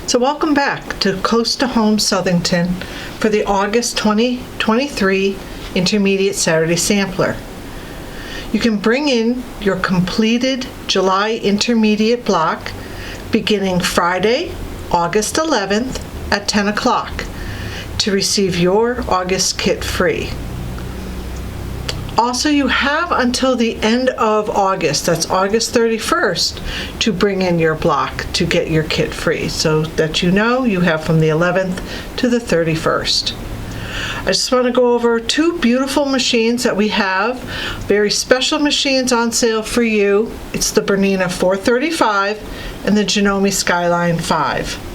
So welcome back to Close to Home Southington for the August 2023 Intermediate Saturday Sampler. You can bring in your completed July Intermediate block beginning Friday, August 11th at 10 o'clock to receive your August kit free. Also, you have until the end of August, that's August 31st, to bring in your block to get your kit free, so that you know you have from the 11th to the 31st. I just want to go over two beautiful machines that we have, very special machines on sale for you. It's the Bernina 435 and the Janome Skyline 5.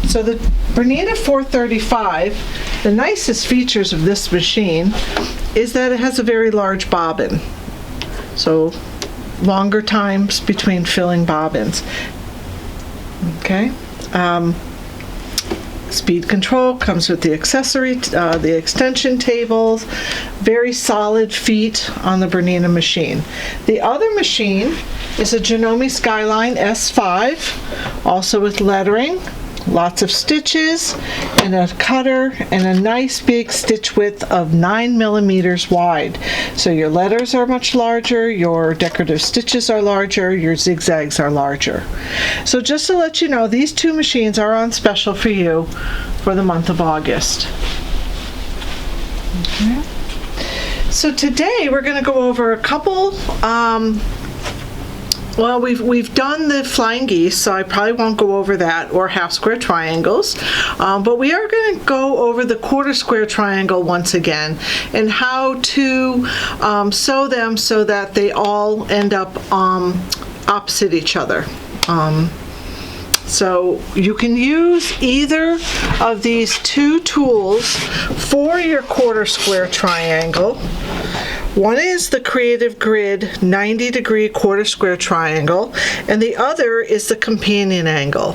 So the Bernina 435, the nicest features of this machine is that it has a very large bobbin. So longer times between filling bobbins. Okay. Speed control comes with the accessory, the extension tables, very solid feet on the Bernina machine. The other machine is a Janome Skyline S5, also with lettering, lots of stitches, and a cutter, and a nice big stitch width of 9 millimeters wide. So your letters are much larger, your decorative stitches are larger, your zigzags are larger. So just to let you know, these two machines are on special for you for the month of August. Okay. So today we're going to go over a couple well, we've done the flying geese, so I probably won't go over that, or half square triangles, but we are going to go over the quarter square triangle once again, and how to sew them so that they all end up opposite each other. So you can use either of these two tools for your quarter square triangle. One is the Creative Grid 90-degree quarter square triangle, and the other is the companion angle.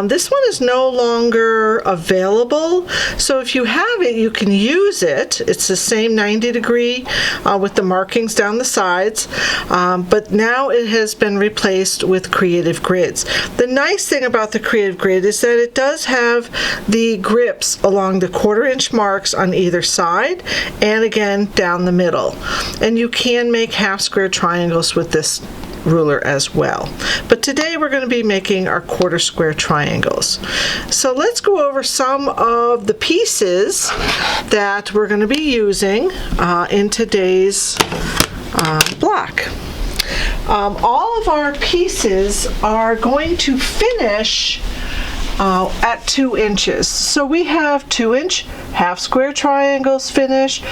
This one is no longer available, so if you have it, you can use it. It's the same 90-degree with the markings down the sides, but now it has been replaced with Creative Grids. The nice thing about the Creative Grid is that it does have the grips along the 1/4 inch marks on either side, and again down the middle. And you can make half square triangles with this ruler as well. But today we're going to be making our quarter square triangles. So let's go over some of the pieces that we're going to be using in today's block. All of our pieces are going to finish at 2 inches. So we have 2-inch half square triangles finished.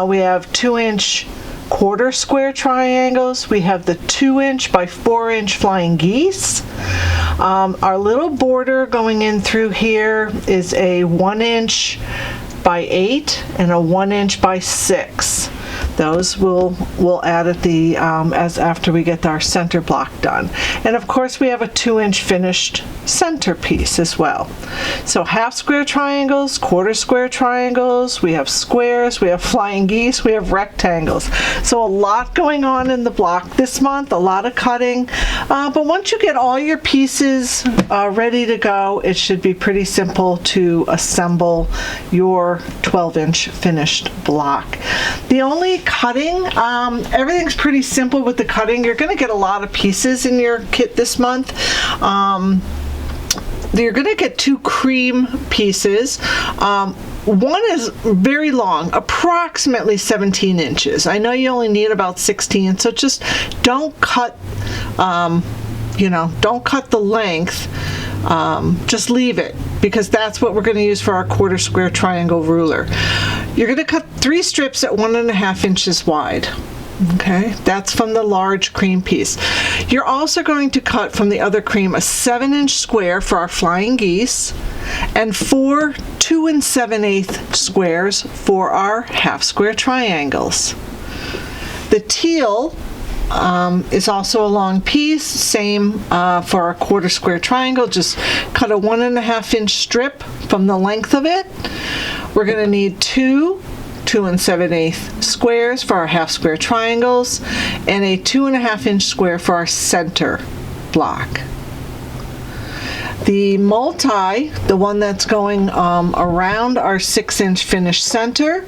We have 2-inch quarter square triangles. We have the 2-inch by 4-inch flying geese. Our little border going in through here is a 1-inch by 8 and a 1-inch by 6. Those we'll add at the as after we get our center block done. And of course we have a 2-inch finished center piece as well. So half square triangles, quarter square triangles, we have squares, we have flying geese, we have rectangles. So a lot going on in the block this month, a lot of cutting, but once you get all your pieces ready to go, it should be pretty simple to assemble your 12-inch finished block. The only cutting, everything's pretty simple with the cutting. You're going to get a lot of pieces in your kit this month. You're going to get 2 cream pieces. One is very long, approximately 17 inches. I know you only need about 16, so just don't cut, don't cut the length. Just leave it, because that's what we're going to use for our quarter square triangle ruler. You're going to cut 3 strips at 1.5 inches wide. Okay, that's from the large cream piece. You're also going to cut from the other cream a 7-inch square for our flying geese, and 4 2 7/8 squares for our half square triangles. The teal is also a long piece, same for our quarter square triangle. Just cut a 1.5-inch strip from the length of it. We're going to need 2 2 7/8 squares for our half square triangles, and a 2.5-inch square for our center block. The multi, the one that's going around our 6-inch finished center,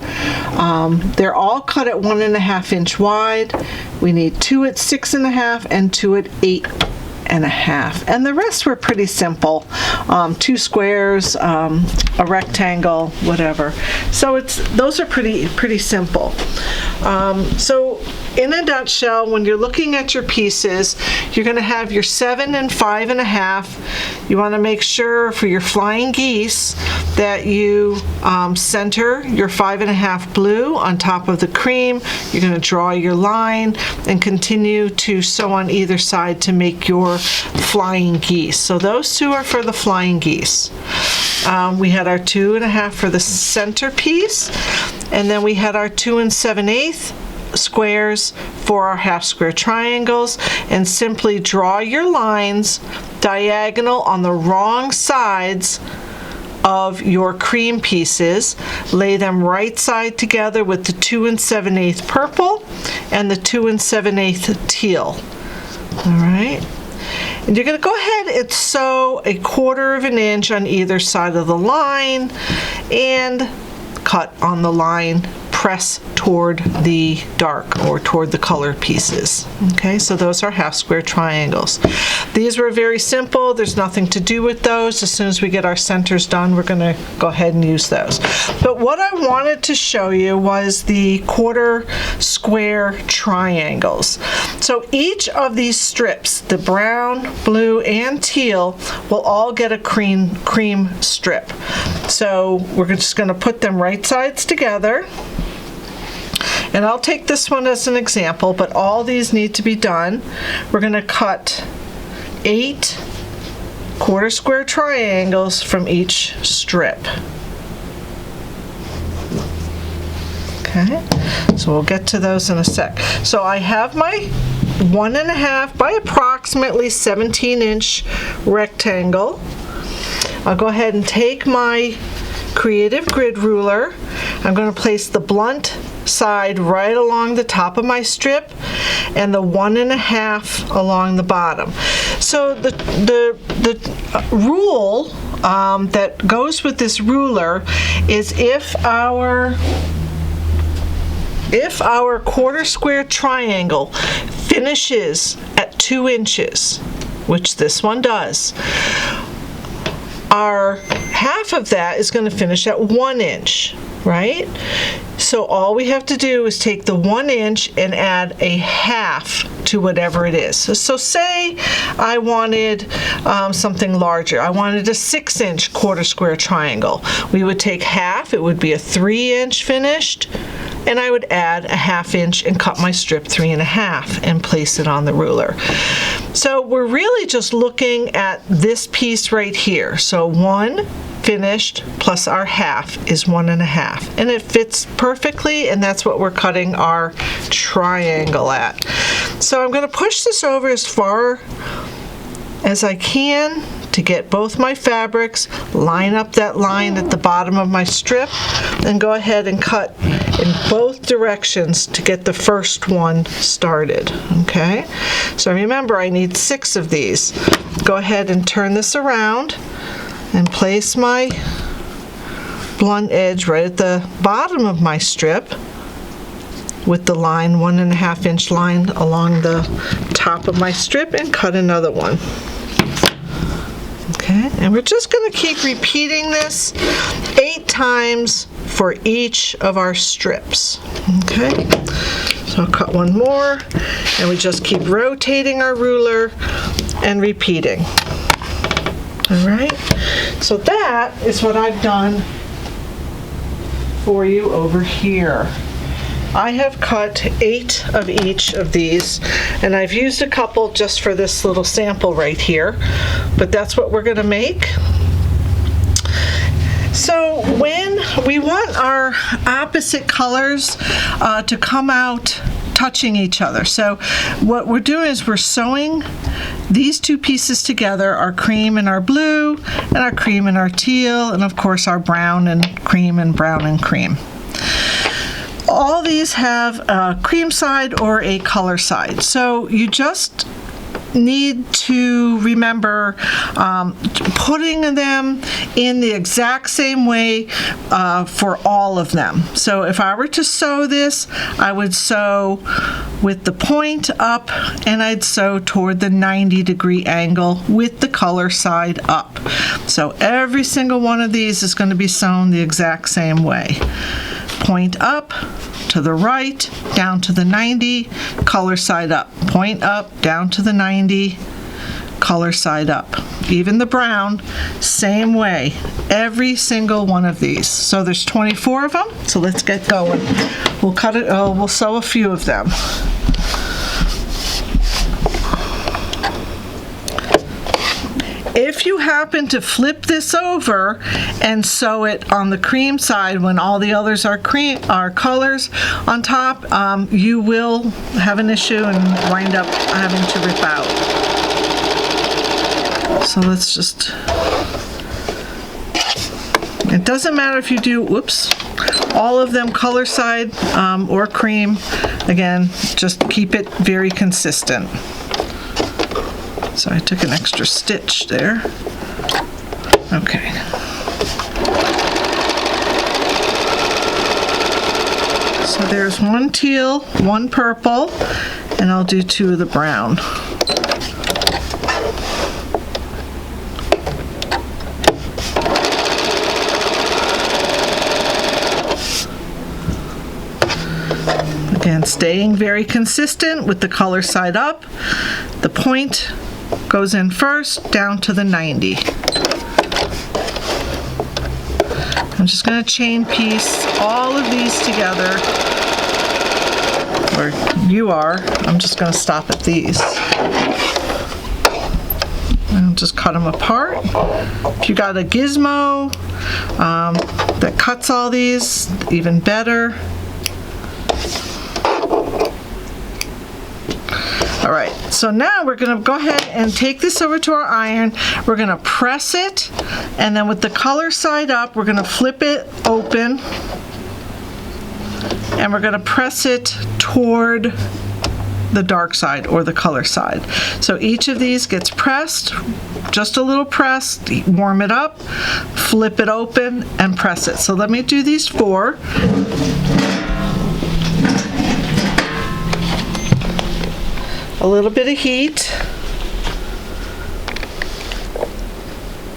they're all cut at 1.5 inch wide. We need 2 at 6.5 and 2 at 8.5, and the rest were pretty simple. 2 squares, a rectangle, whatever. So those are pretty simple. So in a nutshell, when you're looking at your pieces, you're going to have your 7 and 5.5. You want to make sure for your flying geese that you center your 5.5 blue on top of the cream. You're going to draw your line and continue to sew on either side to make your flying geese. So those 2 are for the flying geese. We had our 2.5 for the center piece, and then we had our 2 7/8 squares for our half square triangles, and simply draw your lines diagonal on the wrong sides of your cream pieces. Lay them right side together with the 2 7/8 purple and the 2 7/8 teal. All right. And you're going to go ahead and sew 1/4 inch on either side of the line and cut on the line. Press toward the dark or toward the color pieces. Okay, so those are half square triangles. These were very simple. There's nothing to do with those. As soon as we get our centers done, we're going to go ahead and use those. But what I wanted to show you was the 1/4 square triangles. So each of these strips, the brown, blue, and teal, will all get a cream strip. So we're just going to put them right sides together. And I'll take this one as an example, but all these need to be done. We're going to cut 8 1/4 square triangles from each strip. Okay, so we'll get to those in a sec. So I have my 1.5 by approximately 17-inch rectangle. I'll go ahead and take my creative grid ruler. I'm going to place the blunt side right along the top of my strip and the 1.5 along the bottom. So the rule that goes with this ruler is if our 1/4 square triangle finishes at 2 inches, which this one does, our half of that is going to finish at 1 inch, right? So all we have to do is take the 1 inch and add a half to whatever it is. So say I wanted something larger. I wanted a 6-inch 1/4 square triangle. We would take half, it would be a 3-inch finished, and I would add a 1/2 inch and cut my strip 3.5 and place it on the ruler. So we're really just looking at this piece right here. So 1 finished plus our half is 1.5, and it fits perfectly, and that's what we're cutting our triangle at. So I'm going to push this over as far as I can to get both my fabrics, line up that line at the bottom of my strip, and go ahead and cut in both directions to get the first one started. Okay, so remember I need 6 of these. Go ahead and turn this around and place my blunt edge right at the bottom of my strip with the line, 1.5 inch line along the top of my strip, and cut another one. Okay, and we're just going to keep repeating this 8 times for each of our strips. Okay, so I'll cut one more, and we just keep rotating our ruler and repeating. All right, so that is what I've done for you over here. I have cut 8 of each of these, and I've used a couple just for this little sample right here, but that's what we're going to make. So when we want our opposite colors to come out touching each other, so what we're doing is we're sewing these 2 pieces together, our cream and our blue, and our cream and our teal, and of course our brown and cream and brown and cream. All these have a cream side or a color side. So you just need to remember putting them in the exact same way for all of them. So if I were to sew this, I would sew with the point up, and I'd sew toward the 90-degree angle with the color side up. So every single one of these is going to be sewn the exact same way. Point up, to the right, down to the 90, color side up. Point up, down to the 90, color side up. Even the brown, same way. Every single one of these. So there's 24 of them, so let's get going. We'll sew a few of them. If you happen to flip this over and sew it on the cream side when all the others are colors on top, you will have an issue and wind up having to rip out. So let's just, it doesn't matter if you do, all of them color side or cream. Again, just keep it very consistent. So I took an extra stitch there. Okay. So there's one teal, one purple, and I'll do 2 of the brown. Again, staying very consistent with the color side up. The point goes in first, down to the 90. I'm just going to chain piece all of these together, or you are. I'm just going to stop at these. And just cut them apart. If you got a gizmo that cuts all these, even better. All right, so now we're going to go ahead and take this over to our iron. We're going to press it, and then with the color side up, we're going to flip it open, and we're going to press it toward the dark side or the color side. So each of these gets pressed, just a little press, warm it up, flip it open, and press it. So let me do these 4. A little bit of heat,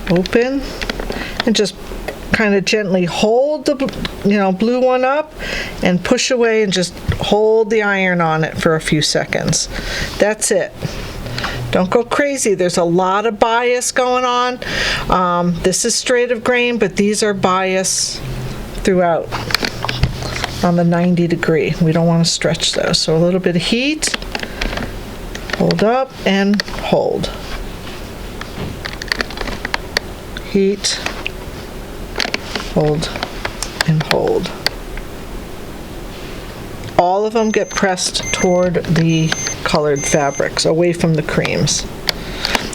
open, and just kind of gently hold the blue one up and push away and just hold the iron on it for a few seconds. That's it. Don't go crazy. There's a lot of bias going on. This is straight of grain, but these are bias throughout on the 90-degree. We don't want to stretch those. So a little bit of heat. Hold up and hold. Heat, hold, and hold. All of them get pressed toward the colored fabrics, away from the creams.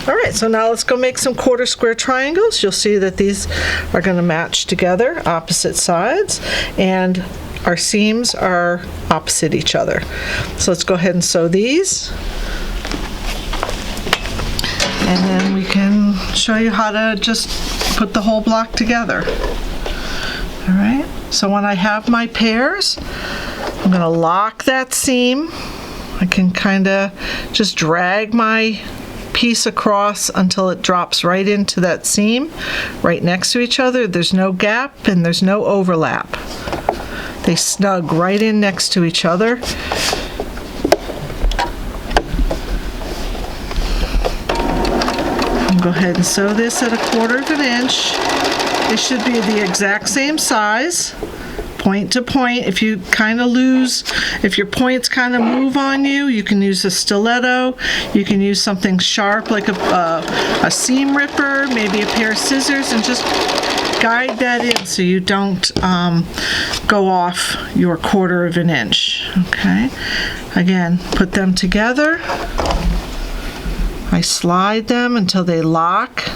All right, so now let's go make some quarter square triangles. You'll see that these are going to match together, opposite sides, and our seams are opposite each other. So let's go ahead and sew these. And then we can show you how to just put the whole block together. All right, so when I have my pairs, I'm going to lock that seam. I can kind of just drag my piece across until it drops right into that seam, right next to each other. There's no gap and there's no overlap. They snug right in next to each other. Go ahead and sew this at 1/4 inch. It should be the exact same size, point to point. If you kind of lose, if your points kind of move on you, you can use a stiletto. You can use something sharp like a seam ripper, maybe a pair of scissors, and just guide that in so you don't go off your 1/4 inch. Okay, again, put them together. I slide them until they lock.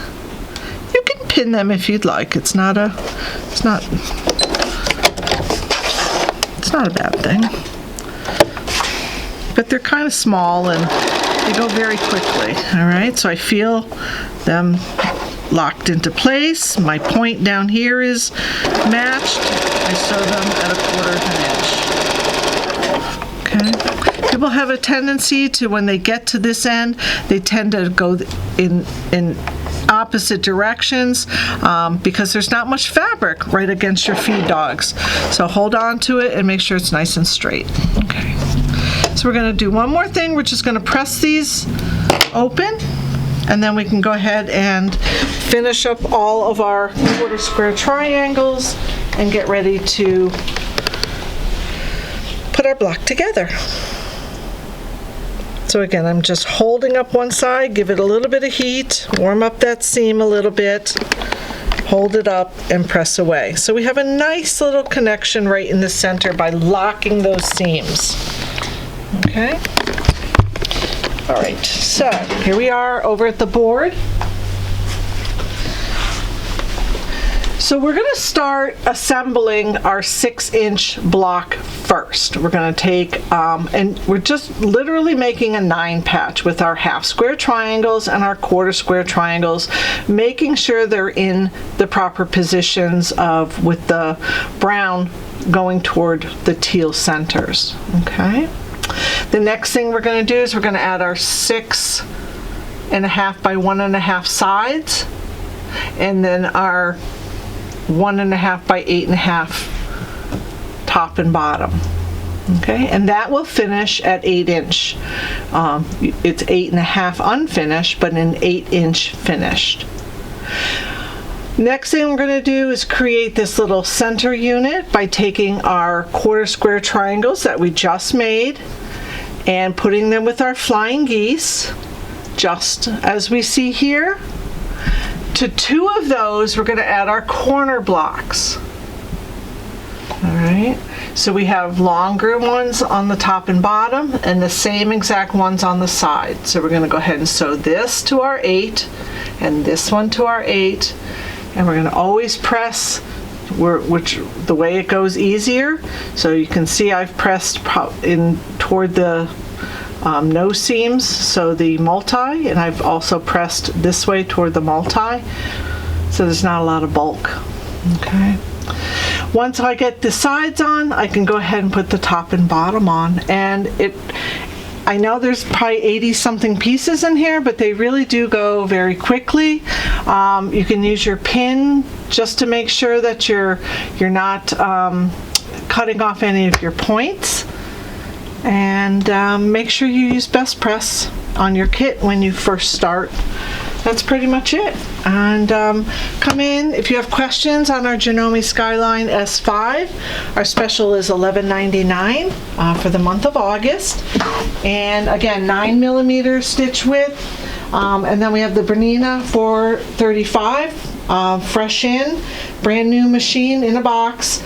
You can pin them if you'd like. It's not a bad thing. But they're kind of small, and They go very quickly, all right? So I feel them locked into place. My point down here is matched. I sew them at 1/4 inch. Okay. People have a tendency to, when they get to this end, they tend to go in opposite directions because there's not much fabric right against your feed dogs. So hold on to it and make sure it's nice and straight. Okay. So we're going to do one more thing. We're just going to press these open, and then we can go ahead and finish up all of our 1/4 square triangles and get ready to put our block together. So again, I'm just holding up one side, give it a little bit of heat, warm up that seam a little bit, hold it up and press away. So we have a nice little connection right in the center by locking those seams. Okay. All right, so here we are over at the board. So we're going to start assembling our 6-inch block first. We're going to take, and we're just literally making a 9 patch with our 1/2 square triangles and our 1/4 square triangles, making sure they're in the proper positions of with the brown going toward the teal centers. Okay. The next thing we're going to do is we're going to add our 6.5 by 1.5 sides, and then our 1.5 by 8.5 top and bottom. Okay, and that will finish at 8-inch. It's 8.5 unfinished, but an 8-inch finished. Next thing we're going to do is create this little center unit by taking our 1/4 square triangles that we just made and putting them with our flying geese, just as we see here. To 2 of those, we're going to add our corner blocks. All right, so we have longer ones on the top and bottom and the same exact ones on the side. So we're going to go ahead and sew this to our 8 and this one to our 8, and we're going to always press the way it goes easier. So you can see I've pressed in toward the no seams, so the multi, and I've also pressed this way toward the multi, so there's not a lot of bulk. Okay. Once I get the sides on, I can go ahead and put the top and bottom on, and I know there's probably 80 something pieces in here, but they really do go very quickly. You can use your pin just to make sure that you're not cutting off any of your points. And make sure you use best press on your kit when you first start. That's pretty much it. And come in if you have questions on our Janome Skyline S5. Our special is $11.99 for the month of August. And again, 9mm stitch width. And then we have the Bernina 435, fresh in, brand new machine in a box.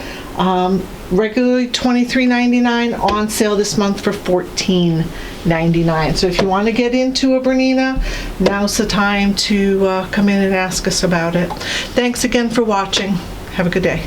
Regularly $23.99, on sale this month for $14.99. So if you want to get into a Bernina, now's the time to come in and ask us about it. Thanks again for watching. Have a good day.